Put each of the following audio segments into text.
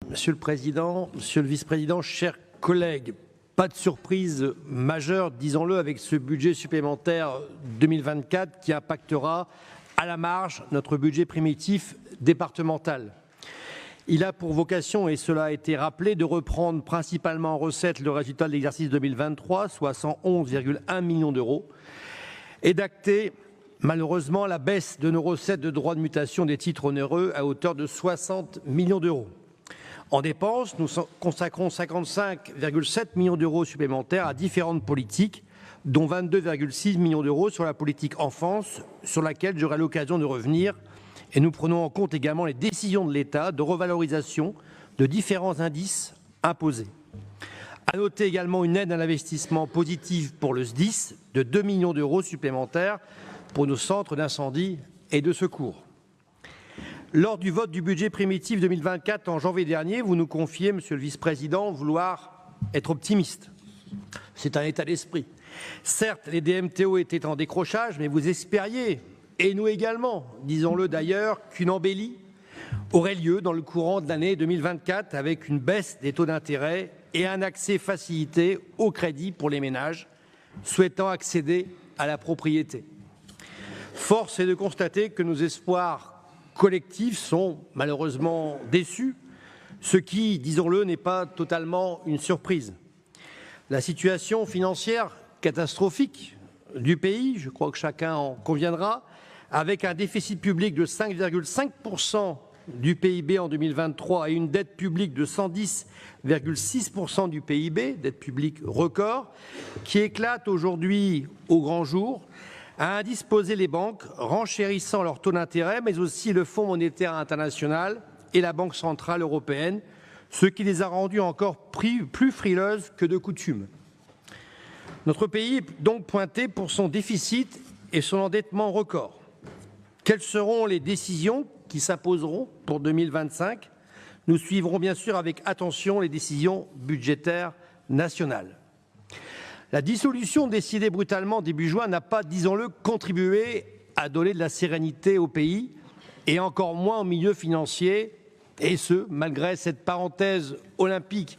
Monsieur le Président, Monsieur le Vice-président, chers collègues, pas de surprise majeure, disons-le, avec ce budget supplémentaire 2024 qui impactera à la marge notre budget primitif départemental. Il a pour vocation, et cela a été rappelé, de reprendre principalement en recettes le résultat de l'exercice 2023, soit 111,1 millions d'euros, et d'acter malheureusement la baisse de nos recettes de droits de mutation des titres onéreux à hauteur de 60 millions d'euros. En dépenses, nous consacrons 55,7 millions d'euros supplémentaires à différentes politiques, dont 22,6 millions d'euros sur la politique enfance, sur laquelle j'aurai l'occasion de revenir. Et nous prenons en compte également les décisions de l'État de revalorisation de différents indices imposés. À noter également une aide à l'investissement positive pour le SDIS de 2 millions d'euros supplémentaires pour nos centres d'incendie et de secours. Lors du vote du budget primitif 2024 en janvier dernier, vous nous confiez, Monsieur le Vice-président, vouloir être optimiste. C'est un état d'esprit. Certes, les DMTO étaient en décrochage, mais vous espériez, et nous également, disons-le d'ailleurs, qu'une embellie aurait lieu dans le courant de l'année 2024 avec une baisse des taux d'intérêt et un accès facilité au crédit pour les ménages souhaitant accéder à la propriété. Force est de constater que nos espoirs collectifs sont malheureusement déçus, ce qui, disons-le, n'est pas totalement une surprise. La situation financière catastrophique du pays, je crois que chacun en conviendra, avec un déficit public de 5,5% du PIB en 2023 et une dette publique de 110,6% du PIB, dette publique record, qui éclate aujourd'hui au grand jour, a indisposé les banques, renchérissant leurs taux d'intérêt, mais aussi le Fonds monétaire international et la Banque centrale européenne, ce qui les a rendues encore plus frileuses que de coutume. Notre pays est donc pointé pour son déficit et son endettement record. Quelles seront les décisions qui s'imposeront pour 2025 ? Nous suivrons bien sûr avec attention les décisions budgétaires nationales. La dissolution décidée brutalement début juin n'a pas, disons-le, contribué à donner de la sérénité au pays et encore moins au milieu financier, et ce, malgré cette parenthèse olympique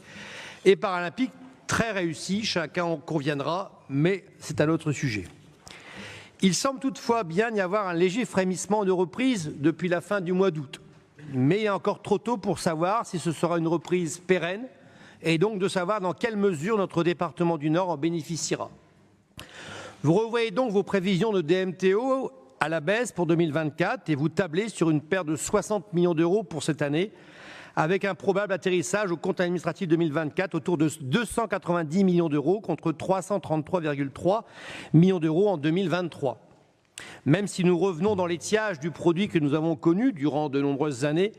et paralympique très réussie, chacun en conviendra, mais c'est un autre sujet. Il semble toutefois bien y avoir un léger frémissement de reprise depuis la fin du mois d'août, mais il est encore trop tôt pour savoir si ce sera une reprise pérenne et donc de savoir dans quelle mesure notre département du Nord en bénéficiera. Vous revoyez donc vos prévisions de DMTO à la baisse pour 2024 et vous tablez sur une perte de 60 millions d'euros pour cette année, avec un probable atterrissage au compte administratif 2024 autour de 290 millions d'euros contre 333,3 millions d'euros en 2023. Même si nous revenons dans l'étiage du produit que nous avons connu durant de nombreuses années,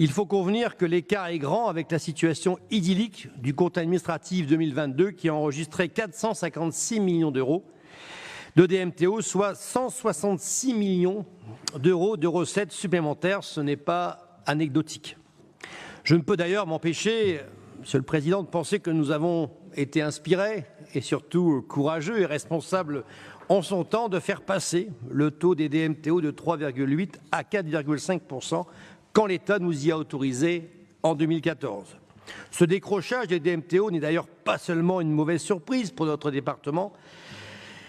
il faut convenir que l'écart est grand avec la situation idyllique du compte administratif 2022 qui a enregistré 456 millions d'euros de DMTO, soit 166 millions d'euros de recettes supplémentaires. Ce n'est pas anecdotique. Je ne peux d'ailleurs m'empêcher, Monsieur le Président, de penser que nous avons été inspirés et surtout courageux et responsables en son temps de faire passer le taux des DMTO de 3,8 à 4,5% quand l'État nous y a autorisé en 2014. Ce décrochage des DMTO n'est d'ailleurs pas seulement une mauvaise surprise pour notre département,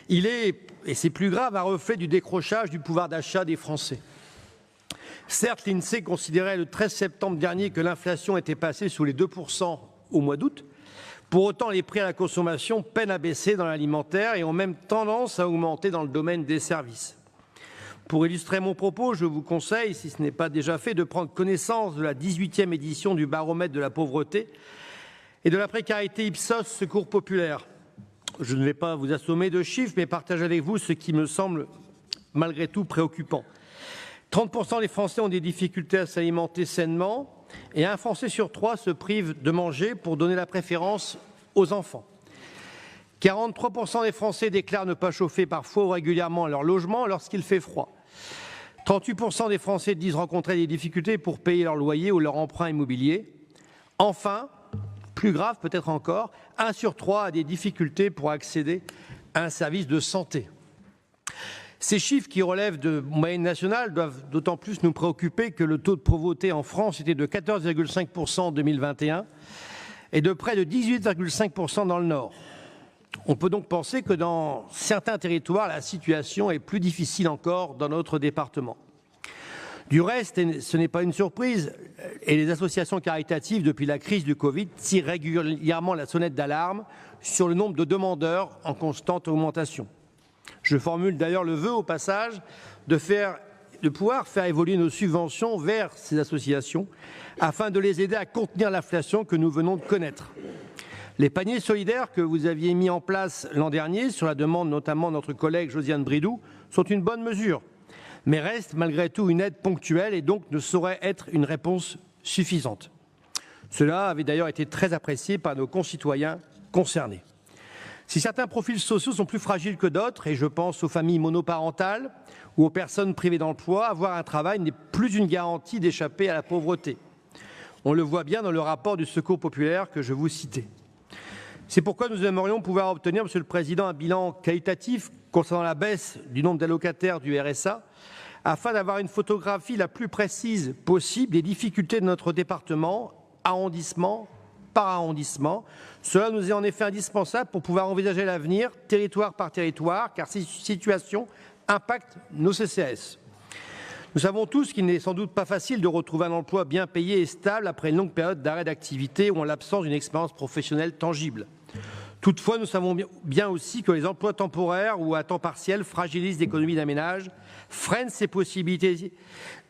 il est, et c'est plus grave, un reflet du décrochage du pouvoir d'achat des Français. Certes, l'INSEE considérait le 13 septembre dernier que l'inflation était passée sous les 2% au mois d'août. Pour autant, les prix à la consommation peinent à baisser dans l'alimentaire et ont même tendance à augmenter dans le domaine des services. Pour illustrer mon propos, je vous conseille, si ce n'est pas déjà fait, de prendre connaissance de la 18e édition du baromètre de la pauvreté et de la précarité Ipsos Secours Populaire. Je ne vais pas vous assommer de chiffres, mais partager avec vous ce qui me semble malgré tout préoccupant. 30% des Français ont des difficultés à s'alimenter sainement et un Français sur 3 se prive de manger pour donner la préférence aux enfants. 43% des Français déclarent ne pas chauffer parfois ou régulièrement leur logement lorsqu'il fait froid. 38% des Français disent rencontrer des difficultés pour payer leur loyer ou leur emprunt immobilier. Enfin, plus grave peut-être encore, 1 sur 3 a des difficultés pour accéder à un service de santé. Ces chiffres qui relèvent de moyenne nationale doivent d'autant plus nous préoccuper que le taux de pauvreté en France était de 14,5% en 2021 et de près de 18,5% dans le Nord. On peut donc penser que dans certains territoires, la situation est plus difficile encore dans notre département. Du reste, et ce n'est pas une surprise, et les associations caritatives, depuis la crise du Covid, tirent régulièrement la sonnette d'alarme sur le nombre de demandeurs en constante augmentation. Je formule d'ailleurs le vœu au passage de pouvoir faire évoluer nos subventions vers ces associations afin de les aider à contenir l'inflation que nous venons de connaître. Les paniers solidaires que vous aviez mis en place l'an dernier, sur la demande notamment de notre collègue Josiane Bridou, sont une bonne mesure, mais restent malgré tout une aide ponctuelle et donc ne sauraient être une réponse suffisante. Cela avait d'ailleurs été très apprécié par nos concitoyens concernés. Si certains profils sociaux sont plus fragiles que d'autres, et je pense aux familles monoparentales ou aux personnes privées d'emploi, avoir un travail n'est plus une garantie d'échapper à la pauvreté. On le voit bien dans le rapport du Secours populaire que je vous citais. C'est pourquoi nous aimerions pouvoir obtenir, Monsieur le Président, un bilan qualitatif concernant la baisse du nombre d'allocataires du RSA, afin d'avoir une photographie la plus précise possible des difficultés de notre département, arrondissement par arrondissement. Cela nous est en effet indispensable pour pouvoir envisager l'avenir, territoire par territoire, car ces situations impactent nos CCAS. Nous savons tous qu'il n'est sans doute pas facile de retrouver un emploi bien payé et stable après une longue période d'arrêt d'activité ou en l'absence d'une expérience professionnelle tangible. Toutefois, nous savons bien aussi que les emplois temporaires ou à temps partiel fragilisent l'économie d'un ménage, freinent ses possibilités,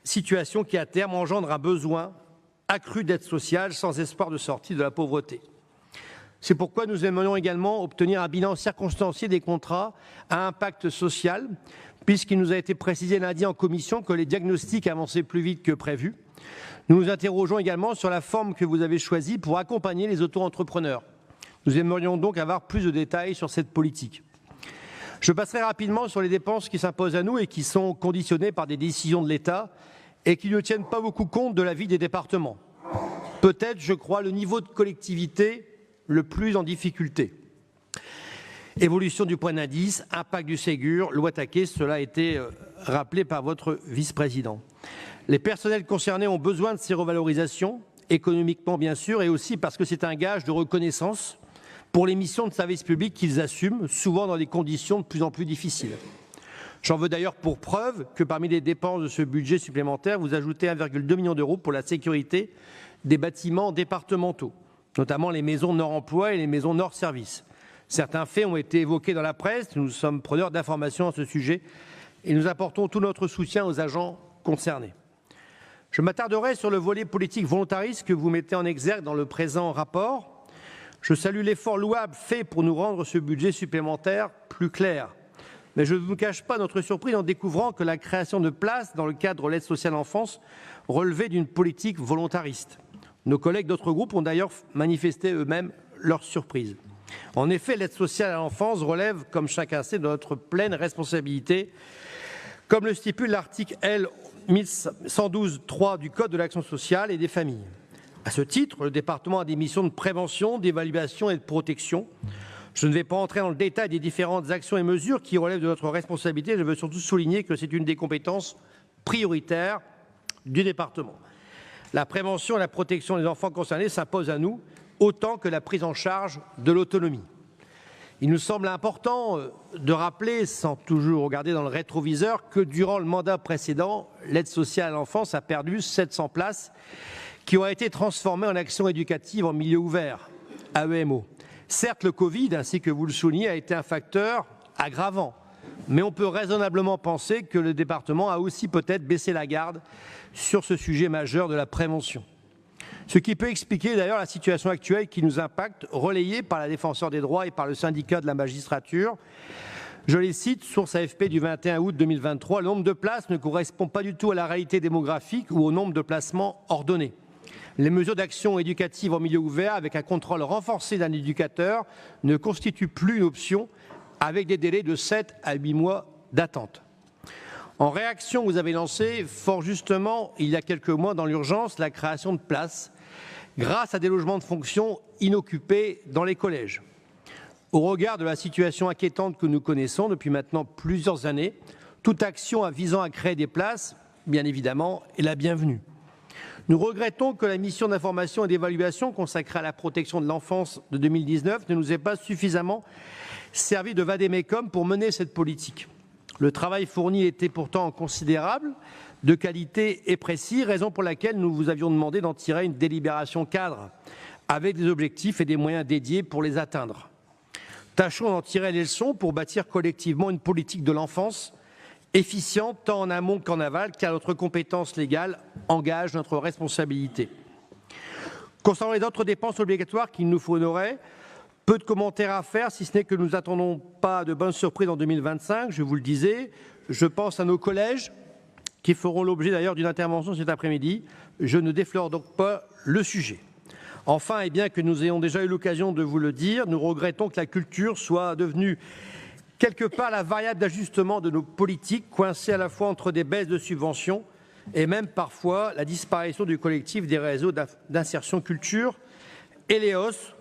situation qui à terme engendre un besoin accru d'aide sociale sans espoir de sortie de la pauvreté. C'est pourquoi nous aimerions également obtenir un bilan circonstancié des contrats à impact social, puisqu'il nous a été précisé lundi en commission que les diagnostics avançaient plus vite que prévu. Nous nous interrogeons également sur la forme que vous avez choisie pour accompagner les auto-entrepreneurs. Nous aimerions donc avoir plus de détails sur cette politique. Je passerai rapidement sur les dépenses qui s'imposent à nous et qui sont conditionnées par des décisions de l'État et qui ne tiennent pas beaucoup compte de la vie des départements. Peut-être, je crois, le niveau de collectivité le plus en difficulté. Évolution du point d'indice, impact du Ségur, loi Taquet, cela a été rappelé par votre vice-président. Les personnels concernés ont besoin de ces revalorisations, économiquement bien sûr, et aussi parce que c'est un gage de reconnaissance pour les missions de service public qu'ils assument, souvent dans des conditions de plus en plus difficiles. J'en veux d'ailleurs pour preuve que parmi les dépenses de ce budget supplémentaire, vous ajoutez 1,2 million d'euros pour la sécurité des bâtiments départementaux, notamment les maisons Nord Emploi et les maisons Nord Service. Certains faits ont été évoqués dans la presse, nous sommes preneurs d'informations à ce sujet et nous apportons tout notre soutien aux agents concernés. Je m'attarderai sur le volet politique volontariste que vous mettez en exergue dans le présent rapport. Je salue l'effort louable fait pour nous rendre ce budget supplémentaire plus clair. Mais je ne vous cache pas notre surprise en découvrant que la création de places dans le cadre de l'aide sociale à l'enfance relevait d'une politique volontariste. Nos collègues d'autres groupes ont d'ailleurs manifesté eux-mêmes leur surprise. En effet, l'aide sociale à l'enfance relève, comme chacun sait, de notre pleine responsabilité, comme le stipule l'article L. 1112-3 du Code de l'action sociale et des familles. À ce titre, le département a des missions de prévention, d'évaluation et de protection. Je ne vais pas entrer dans le détail des différentes actions et mesures qui relèvent de notre responsabilité. Je veux surtout souligner que c'est une des compétences prioritaires du département. La prévention et la protection des enfants concernés s'imposent à nous, autant que la prise en charge de l'autonomie. Il nous semble important de rappeler, sans toujours regarder dans le rétroviseur, que durant le mandat précédent, l'aide sociale à l'enfance a perdu 700 places qui ont été transformées en actions éducatives en milieu ouvert, AEMO. Certes, le Covid, ainsi que vous le soulignez, a été un facteur aggravant, mais on peut raisonnablement penser que le département a aussi peut-être baissé la garde sur ce sujet majeur de la prévention. Ce qui peut expliquer d'ailleurs la situation actuelle qui nous impacte, relayée par la Défenseure des droits et par le syndicat de la magistrature. Je les cite, source AFP du 21 août 2023, le nombre de places ne correspond pas du tout à la réalité démographique ou au nombre de placements ordonnés. Les mesures d'action éducative en milieu ouvert avec un contrôle renforcé d'un éducateur ne constituent plus une option avec des délais de 7 à 8 mois d'attente. En réaction, vous avez lancé, fort justement, il y a quelques mois dans l'urgence, la création de places grâce à des logements de fonction inoccupés dans les collèges. Au regard de la situation inquiétante que nous connaissons depuis maintenant plusieurs années, Toute action visant à créer des places, bien évidemment, est la bienvenue. Nous regrettons que la mission d'information et d'évaluation consacrée à la protection de l'enfance de 2019 ne nous ait pas suffisamment servi de vade-mecum pour mener cette politique. Le travail fourni était pourtant considérable, de qualité et précis, raison pour laquelle nous vous avions demandé d'en tirer une délibération cadre avec des objectifs et des moyens dédiés pour les atteindre. Tâchons d'en tirer les leçons pour bâtir collectivement une politique de l'enfance efficiente tant en amont qu'en aval, car notre compétence légale engage notre responsabilité. Concernant les autres dépenses obligatoires qu'il nous faut honorer, peu de commentaires à faire, si ce n'est que nous n'attendons pas de bonnes surprises en 2025, je vous le disais. Je pense à nos collèges, qui feront l'objet d'ailleurs d'une intervention cet après-midi. Je ne déflore donc pas le sujet. Enfin, et bien que nous ayons déjà eu l'occasion de vous le dire, nous regrettons que la culture soit devenue quelque part la variable d'ajustement de nos politiques, coincée à la fois entre des baisses de subventions et même parfois la disparition du collectif des réseaux d'insertion culture et les hausses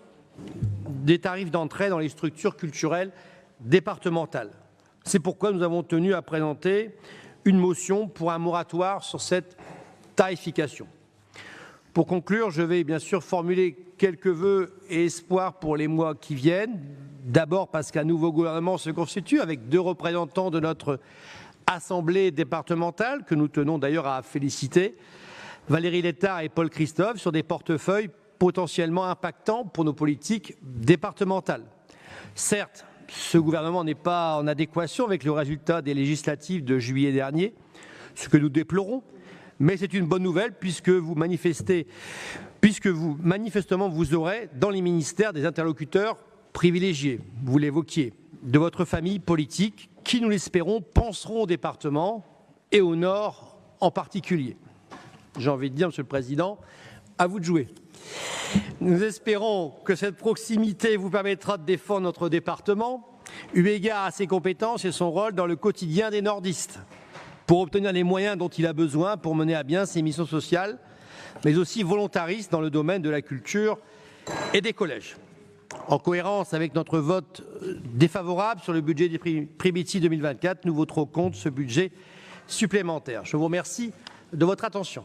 des tarifs d'entrée dans les structures culturelles départementales. C'est pourquoi nous avons tenu à présenter une motion pour un moratoire sur cette tarification. Pour conclure, je vais bien sûr formuler quelques vœux et espoirs pour les mois qui viennent. D'abord parce qu'un nouveau gouvernement se constitue avec 2 représentants de notre Assemblée départementale, que nous tenons d'ailleurs à féliciter, Valérie Létard et Paul Christophe, sur des portefeuilles potentiellement impactants pour nos politiques départementales. Certes, ce gouvernement n'est pas en adéquation avec le résultat des législatives de juillet dernier, ce que nous déplorons, mais c'est une bonne nouvelle puisque manifestement vous aurez dans les ministères des interlocuteurs privilégiés, vous l'évoquiez, de votre famille politique qui, nous l'espérons, penseront au département et au Nord en particulier. J'ai envie de dire, Monsieur le Président, à vous de jouer. Nous espérons que cette proximité vous permettra de défendre notre département, eu égard à ses compétences et son rôle dans le quotidien des nordistes, pour obtenir les moyens dont il a besoin pour mener à bien ses missions sociales, mais aussi volontaristes dans le domaine de la culture et des collèges. En cohérence avec notre vote défavorable sur le budget des Pribiti 2024, nous voterons contre ce budget supplémentaire. Je vous remercie de votre attention.